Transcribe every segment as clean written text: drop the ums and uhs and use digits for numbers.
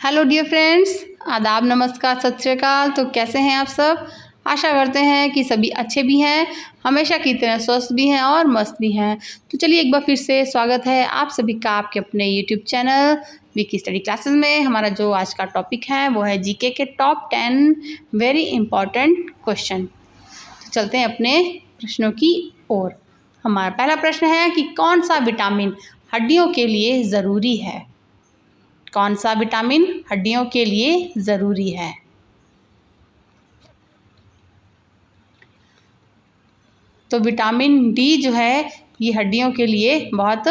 Hello dear friends, आदाब, नमस्कार, सत श्री अकाल। तो कैसे हैं आप सब? आशा करते हैं कि सभी अच्छे भी हैं, हमेशा की तरह स्वस्थ भी हैं और मस्त भी हैं। तो चलिए एक बार फिर से स्वागत है आप सभी का आपके अपने YouTube channel Vicky study classes में। हमारा जो आज का टॉपिक है वो है जीके के टॉप 10 वेरी इंपॉर्टेंट क्वेश्चन। तो चलते हैं अपने प्रश्नों की ओर। हमारा पहला प्रश्न है कि कौन सा विटामिन हड्डियों के लिए ज़रूरी है? कौन सा विटामिन हड्डियों के लिए ज़रूरी है? तो विटामिन डी जो है ये हड्डियों के लिए बहुत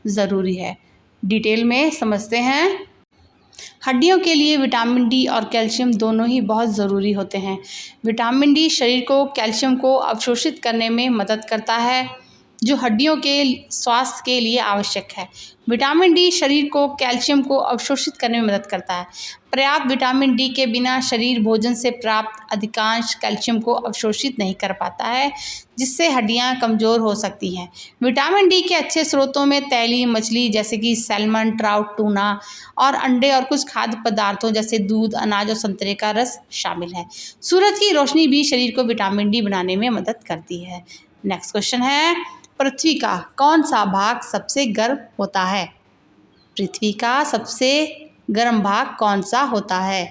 ज़रूरी है। डिटेल में समझते हैं। हड्डियों के लिए विटामिन डी और कैल्शियम दोनों ही बहुत ज़रूरी होते हैं। विटामिन डी शरीर को कैल्शियम को अवशोषित करने में मदद करता है, जो हड्डियों के स्वास्थ्य के लिए आवश्यक है। विटामिन डी शरीर को कैल्शियम को अवशोषित करने में मदद करता है। पर्याप्त विटामिन डी के बिना शरीर भोजन से प्राप्त अधिकांश कैल्शियम को अवशोषित नहीं कर पाता है, जिससे हड्डियां कमज़ोर हो सकती हैं। विटामिन डी के अच्छे स्रोतों में तैलीय मछली जैसे कि सैल्मन, ट्राउट, टूना और अंडे और कुछ खाद्य पदार्थों जैसे दूध, अनाज और संतरे का रस शामिल है। सूरज की रोशनी भी शरीर को विटामिन डी बनाने में मदद करती है। नेक्स्ट क्वेश्चन है, पृथ्वी का कौन सा भाग सबसे गर्म होता है? पृथ्वी का सबसे गर्म भाग कौन सा होता है?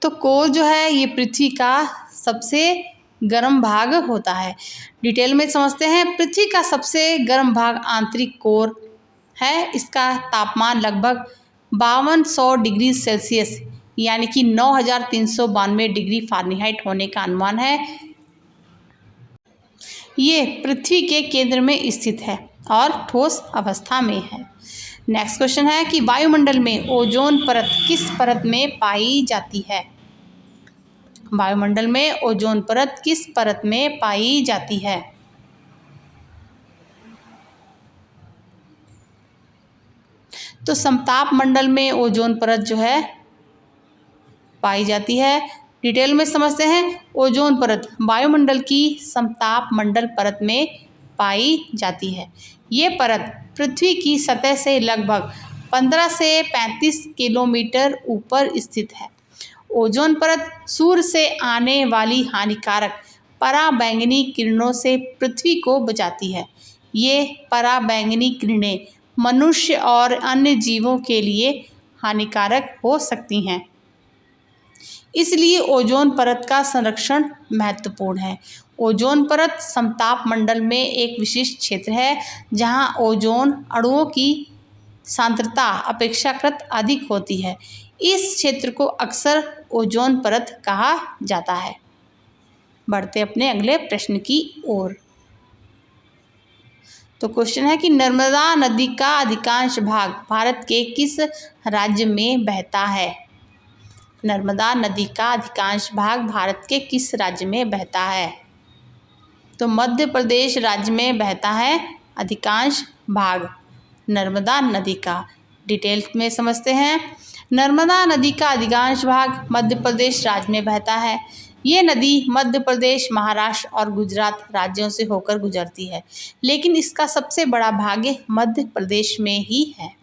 तो कोर जो है ये पृथ्वी का सबसे गर्म भाग होता है। डिटेल में समझते हैं। पृथ्वी का सबसे गर्म भाग आंतरिक कोर है। इसका तापमान लगभग 5200 डिग्री सेल्सियस यानी कि 9392 डिग्री फ़ारेनहाइट होने का अनुमान है। ये पृथ्वी के केंद्र में स्थित है और ठोस अवस्था में है। नेक्स्ट क्वेश्चन है कि वायुमंडल में ओजोन परत किस परत में पाई जाती है? वायुमंडल में ओजोन परत किस परत में पाई जाती है? तो समताप मंडल में ओजोन परत जो है पाई जाती है। डिटेल में समझते हैं। ओजोन परत वायुमंडल की समताप मंडल परत में पाई जाती है। ये परत पृथ्वी की सतह से लगभग 15 से 35 किलोमीटर ऊपर स्थित है। ओजोन परत सूर्य से आने वाली हानिकारक पराबैंगनी किरणों से पृथ्वी को बचाती है। ये पराबैंगनी किरणें मनुष्य और अन्य जीवों के लिए हानिकारक हो सकती हैं, इसलिए ओजोन परत का संरक्षण महत्वपूर्ण है। ओजोन परत समताप मंडल में एक विशिष्ट क्षेत्र है जहां ओजोन अणुओं की सांद्रता अपेक्षाकृत अधिक होती है। इस क्षेत्र को अक्सर ओजोन परत कहा जाता है। बढ़ते अपने अगले प्रश्न की ओर। तो क्वेश्चन है कि नर्मदा नदी का अधिकांश भाग भारत के किस राज्य में बहता है? नर्मदा नदी का अधिकांश भाग भारत के किस राज्य में बहता है? तो मध्य प्रदेश राज्य में बहता है अधिकांश भाग नर्मदा नदी का। डिटेल में समझते हैं। नर्मदा नदी का अधिकांश भाग मध्य प्रदेश राज्य में बहता है। ये नदी मध्य प्रदेश, महाराष्ट्र और गुजरात राज्यों से होकर गुजरती है, लेकिन इसका सबसे बड़ा भाग मध्य प्रदेश में ही है।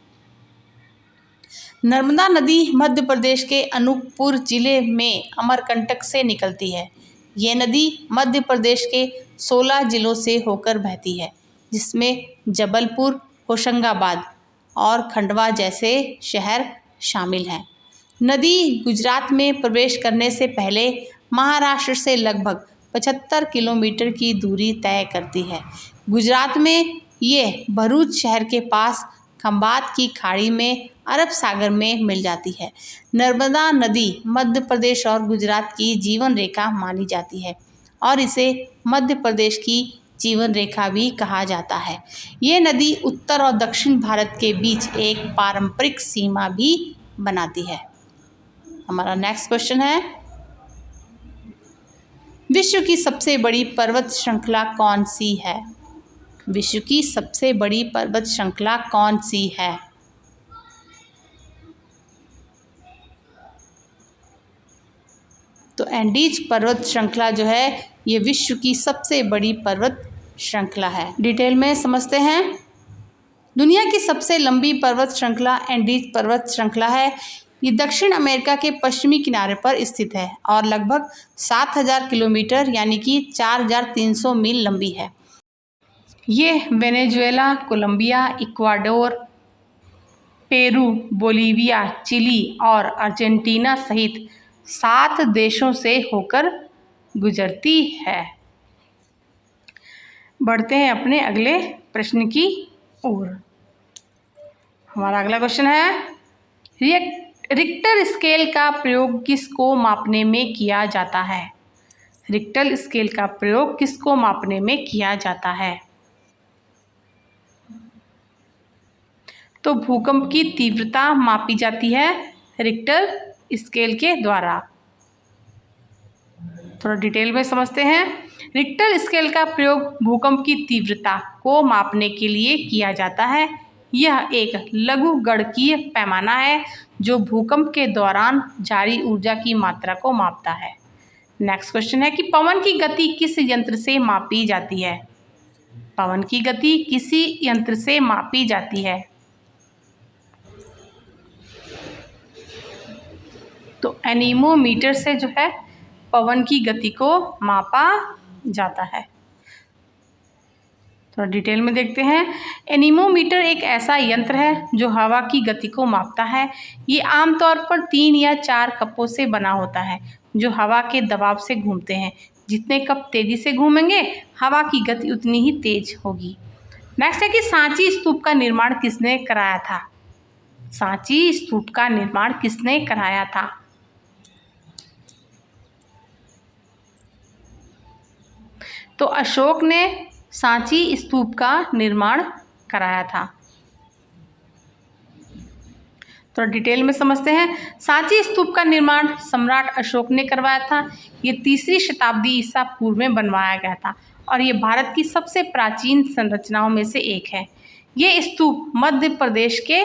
नर्मदा नदी मध्य प्रदेश के अनूपपुर जिले में अमरकंटक से निकलती है। ये नदी मध्य प्रदेश के 16 जिलों से होकर बहती है, जिसमें जबलपुर, होशंगाबाद और खंडवा जैसे शहर शामिल हैं। नदी गुजरात में प्रवेश करने से पहले महाराष्ट्र से लगभग 75 किलोमीटर की दूरी तय करती है। गुजरात में ये भरूच शहर के पास खंबात की खाड़ी में अरब सागर में मिल जाती है। नर्मदा नदी मध्य प्रदेश और गुजरात की जीवन रेखा मानी जाती है और इसे मध्य प्रदेश की जीवन रेखा भी कहा जाता है। ये नदी उत्तर और दक्षिण भारत के बीच एक पारंपरिक सीमा भी बनाती है। हमारा नेक्स्ट क्वेश्चन है, विश्व की सबसे बड़ी पर्वत श्रृंखला कौन सी है? विश्व की सबसे बड़ी पर्वत श्रृंखला कौन सी है? तो एंडीज पर्वत श्रृंखला जो है ये विश्व की सबसे बड़ी पर्वत श्रृंखला है। डिटेल में समझते हैं। दुनिया की सबसे लंबी पर्वत श्रृंखला एंडीज पर्वत श्रृंखला है। ये दक्षिण अमेरिका के पश्चिमी किनारे पर स्थित है और लगभग 7000 किलोमीटर यानी कि 4300 मील लंबी है। ये Venezuela, Colombia, Ecuador, Peru, Bolivia, Chile और अर्जेंटीना सहित 7 देशों से होकर गुजरती है। बढ़ते हैं अपने अगले प्रश्न की ओर। हमारा अगला क्वेश्चन है, रिक्टर स्केल का प्रयोग किसको मापने में किया जाता है? रिक्टर स्केल का प्रयोग किसको मापने में किया जाता है? तो भूकंप की तीव्रता मापी जाती है रिक्टर स्केल के द्वारा। थोड़ा डिटेल में समझते हैं। रिक्टर स्केल का प्रयोग भूकंप की तीव्रता को मापने के लिए किया जाता है। यह एक लघुगणकीय पैमाना है जो भूकंप के दौरान जारी ऊर्जा की मात्रा को मापता है। नेक्स्ट क्वेश्चन है कि पवन की गति किस यंत्र से मापी जाती है? पवन की गति किसी यंत्र से मापी जाती है? तो एनीमोमीटर से जो है पवन की गति को मापा जाता है। थोड़ा डिटेल में देखते हैं। एनीमोमीटर एक ऐसा यंत्र है जो हवा की गति को मापता है। ये आमतौर पर 3 या 4 कपों से बना होता है जो हवा के दबाव से घूमते हैं। जितने कप तेजी से घूमेंगे हवा की गति उतनी ही तेज होगी। नेक्स्ट है कि सांची स्तूप का निर्माण किसने कराया था? सांची स्तूप का निर्माण किसने कराया था? तो अशोक ने सांची स्तूप का निर्माण कराया था। तो डिटेल में समझते हैं। सांची स्तूप का निर्माण सम्राट अशोक ने करवाया था। ये 3री शताब्दी ईसा पूर्व में बनवाया गया था और ये भारत की सबसे प्राचीन संरचनाओं में से एक है। ये स्तूप मध्य प्रदेश के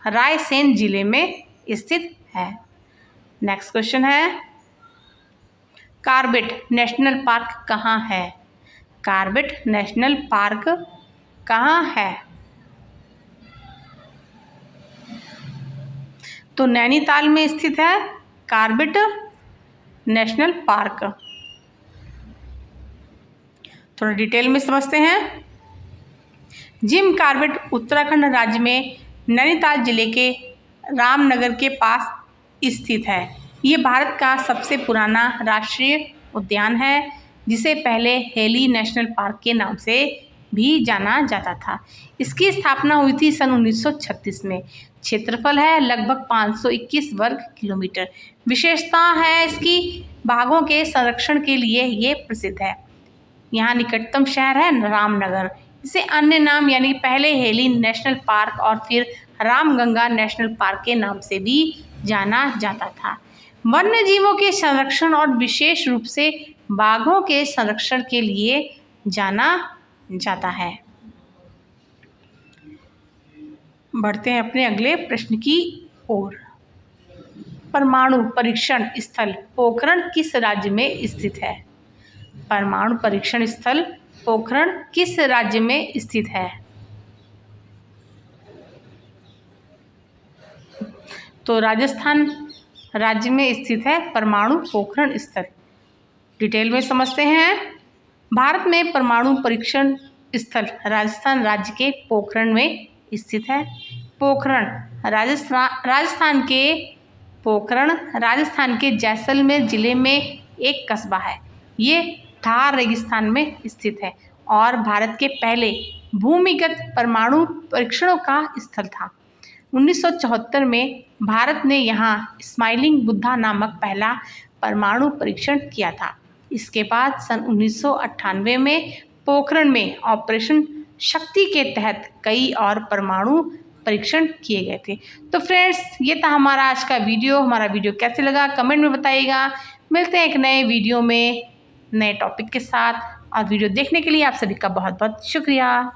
रायसेन जिले में स्थित है। नेक्स्ट क्वेश्चन है, कॉर्बेट नेशनल पार्क कहाँ है? कॉर्बेट नेशनल पार्क कहाँ है? तो नैनीताल में स्थित है कॉर्बेट नेशनल पार्क। थोड़ा डिटेल में समझते हैं। जिम कॉर्बेट उत्तराखंड राज्य में नैनीताल जिले के रामनगर के पास स्थित है। ये भारत का सबसे पुराना राष्ट्रीय उद्यान है जिसे पहले हेली नेशनल पार्क के नाम से भी जाना जाता था। इसकी स्थापना हुई थी सन 1936 में। क्षेत्रफल है लगभग 521 वर्ग किलोमीटर। विशेषता है इसकी बाघों के संरक्षण के लिए ये प्रसिद्ध है। यहाँ निकटतम शहर है रामनगर। इसे अन्य नाम यानी पहले हेली नेशनल पार्क और फिर रामगंगा नेशनल पार्क के नाम से भी जाना जाता था। वन्य जीवों के संरक्षण और विशेष रूप से बाघों के संरक्षण के लिए जाना जाता है। बढ़ते हैं अपने अगले प्रश्न की ओर। परमाणु परीक्षण स्थल पोखरण किस राज्य में स्थित है? परमाणु परीक्षण स्थल पोखरण किस राज्य में स्थित है? तो राजस्थान राज्य में स्थित है परमाणु पोखरण स्थल। डिटेल में समझते हैं। भारत में परमाणु परीक्षण स्थल राजस्थान राज्य के पोखरण में स्थित है। पोखरण राजस्थान के जैसलमेर जिले में एक कस्बा है। ये थार रेगिस्तान में स्थित है और भारत के पहले भूमिगत परमाणु परीक्षणों का स्थल था। 1974 में भारत ने यहाँ स्माइलिंग बुद्धा नामक पहला परमाणु परीक्षण किया था। इसके बाद सन 1998 में पोखरण में ऑपरेशन शक्ति के तहत कई और परमाणु परीक्षण किए गए थे। तो फ्रेंड्स, ये था हमारा आज का वीडियो। हमारा वीडियो कैसे लगा कमेंट में बताइएगा। मिलते हैं एक नए वीडियो में नए टॉपिक के साथ, और वीडियो देखने के लिए आप सभी का बहुत बहुत शुक्रिया।